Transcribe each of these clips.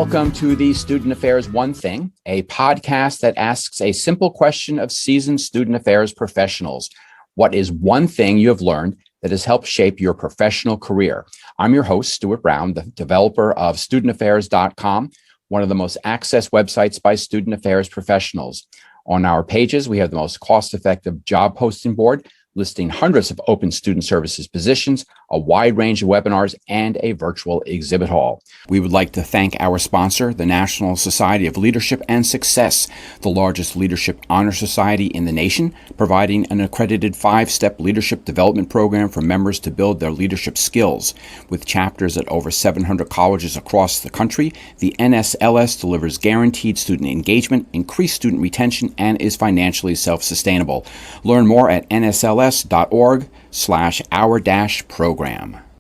Welcome to the Student Affairs One Thing, a podcast that asks a simple question of seasoned student affairs professionals. What is one thing you have learned that has helped shape your professional career? I'm your host, Stuart Brown, the developer of studentaffairs.com, one of the most accessed websites by student affairs professionals. On our pages, we have the most cost-effective job posting board, listing hundreds of open student services positions, a wide range of webinars, and a virtual exhibit hall. We would like to thank our sponsor, the National Society of Leadership and Success, the largest leadership honor society in the nation, providing an accredited 5-step leadership development program for members to build their leadership skills. With chapters at over 700 colleges across the country, the NSLS delivers guaranteed student engagement, increased student retention, and is financially self-sustainable. Learn more at nsls.org/our-program.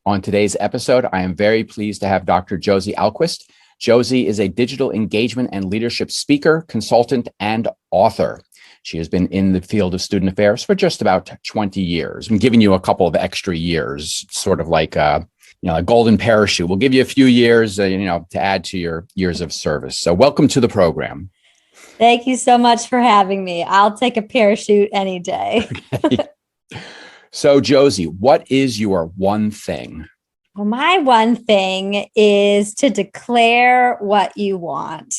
On today's episode, I am very pleased to have Dr. Josie Ahlquist. Josie is a digital engagement and leadership speaker, consultant, and author. She has been in the field of student affairs for just about 20 years. I'm giving you a couple of extra years, sort of like a golden parachute. We'll give you a few years, to add to your years of service. So welcome to the program. Thank you so much for having me. I'll take a parachute any day. Okay. So, Josie, what is your one thing? Well, my one thing is to declare what you want.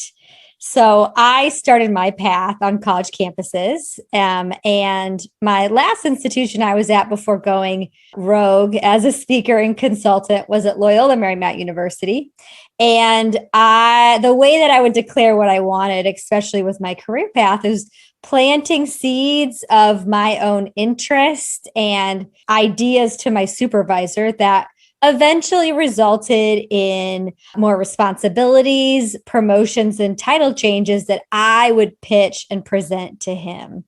So I started my path on college campuses, and my last institution I was at before going rogue as a speaker and consultant was at Loyola Marymount University. And the way that I would declare what I wanted, especially with my career path, is planting seeds of my own interest and ideas to my supervisor that eventually resulted in more responsibilities, promotions, and title changes that I would pitch and present to him.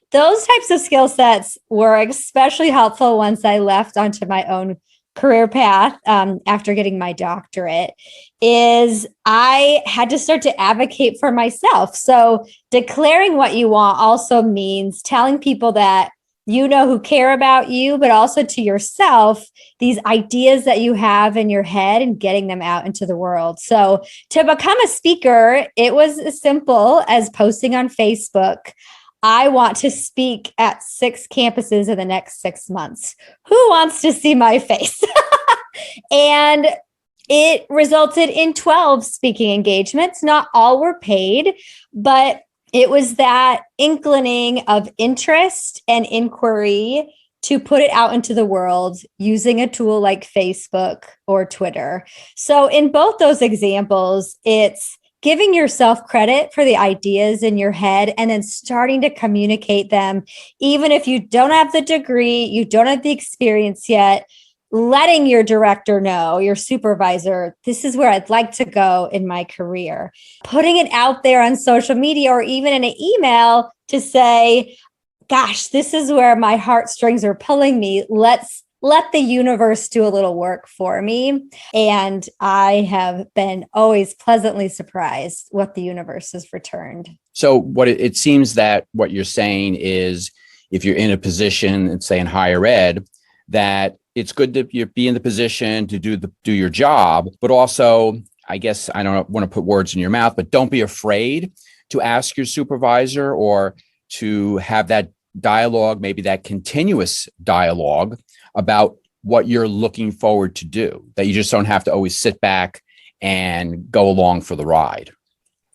Those types of skill sets were especially helpful once I left onto my own career path after getting my doctorate. Is I had to start to advocate for myself. So declaring what you want also means telling people that you know who care about you, but also to yourself, these ideas that you have in your head and getting them out into the world. So to become a speaker, it was as simple as posting on Facebook, I want to speak at 6 campuses in the next 6 months. Who wants to see my face? And it resulted in 12 speaking engagements. Not all were paid, but it was that inclining of interest and inquiry to put it out into the world using a tool like Facebook or Twitter. So in both those examples, it's giving yourself credit for the ideas in your head and then starting to communicate them, even if you don't have the degree, you don't have the experience yet, letting your director know, your supervisor, this is where I'd like to go in my career. Putting it out there on social media or even in an email to say, gosh, this is where my heartstrings are pulling me. Let's let the universe do a little work for me. And I have been always pleasantly surprised what the universe has returned. So what it seems that what you're saying is if you're in a position, say in higher ed, that it's good to be in the position to do your job, but also, I guess, I don't want to put words in your mouth, but don't be afraid to ask your supervisor or to have that dialogue, maybe that continuous dialogue about what you're looking forward to do, that you just don't have to always sit back and go along for the ride.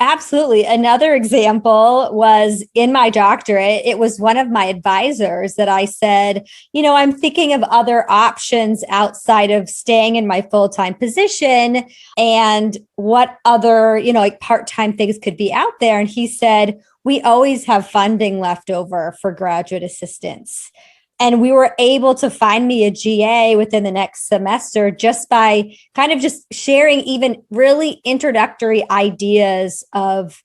Absolutely. Another example was in my doctorate. It was one of my advisors that I said, I'm thinking of other options outside of staying in my full-time position and what other, part-time things could be out there. And he said, we always have funding left over for graduate assistants. And we were able to find me a GA within the next semester just by kind of just sharing even really introductory ideas of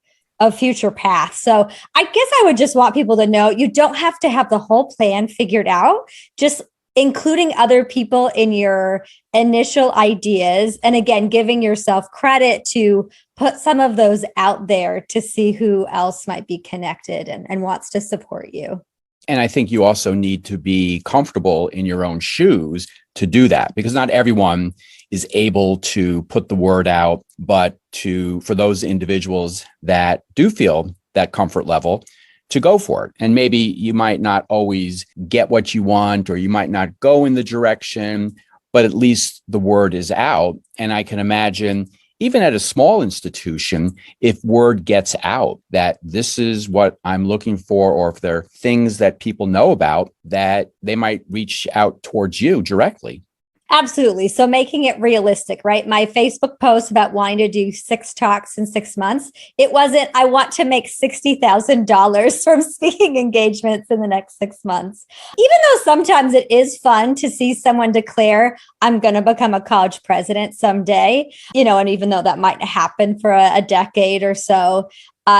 future paths. So I guess I would just want people to know you don't have to have the whole plan figured out, just including other people in your initial ideas. And again, giving yourself credit to put some of those out there to see who else might be connected and wants to support you. And I think you also need to be comfortable in your own shoes to do that, because not everyone is able to put the word out, but for those individuals that do feel that comfort level, to go for it. And maybe you might not always get what you want, or you might not go in the direction, but at least the word is out. And I can imagine, even at a small institution, if word gets out that this is what I'm looking for, or if there are things that people know about, that they might reach out towards you directly. Absolutely. So making it realistic, right? My Facebook post about wanting to do 6 talks in 6 months, it wasn't, I want to make $60,000 from speaking engagements in the next 6 months. Even though sometimes it is fun to see someone declare, I'm going to become a college president someday, and even though that might happen for a decade or so,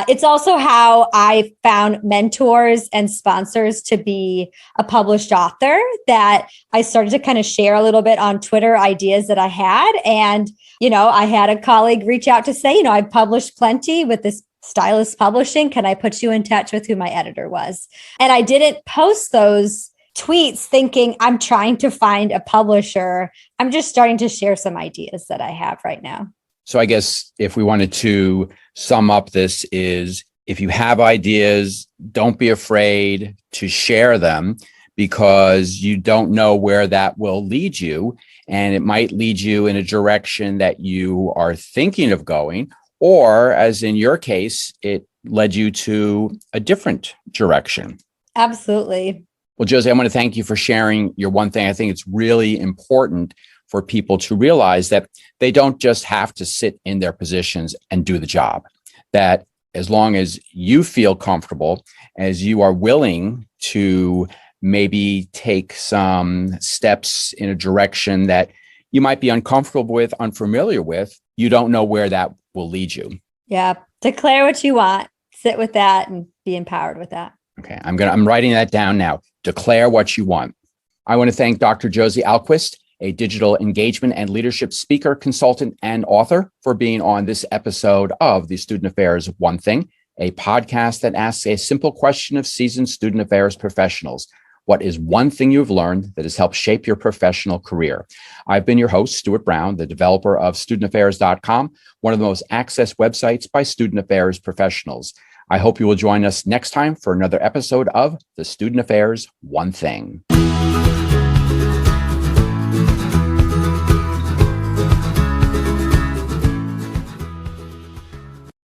it's also how I found mentors and sponsors to be a published author, that I started to kind of share a little bit on Twitter ideas that I had. And, I had a colleague reach out to say, I've published plenty with this Stylist Publishing. Can I put you in touch with who my editor was? And I didn't post those tweets thinking I'm trying to find a publisher. I'm just starting to share some ideas that I have right now. So I guess if we wanted to sum up this, is if you have ideas, don't be afraid to share them, because you don't know where that will lead you. And it might lead you in a direction that you are thinking of going, or as in your case, it led you to a different direction. Absolutely. Well, Josie, I want to thank you for sharing your one thing. I think it's really important for people to realize that they don't just have to sit in their positions and do the job. That as long as you feel comfortable, as you are willing to maybe take some steps in a direction that you might be uncomfortable with, unfamiliar with, you don't know where that will lead you. Yeah. Declare what you want, sit with that, and be empowered with that. Okay. I'm writing that down now. Declare what you want. I want to thank Dr. Josie Ahlquist, a digital engagement and leadership speaker, consultant, and author, for being on this episode of the Student Affairs One Thing, a podcast that asks a simple question of seasoned student affairs professionals. What is one thing you've learned that has helped shape your professional career? I've been your host, Stuart Brown, the developer of studentaffairs.com, one of the most accessed websites by student affairs professionals. I hope you will join us next time for another episode of the Student Affairs One Thing.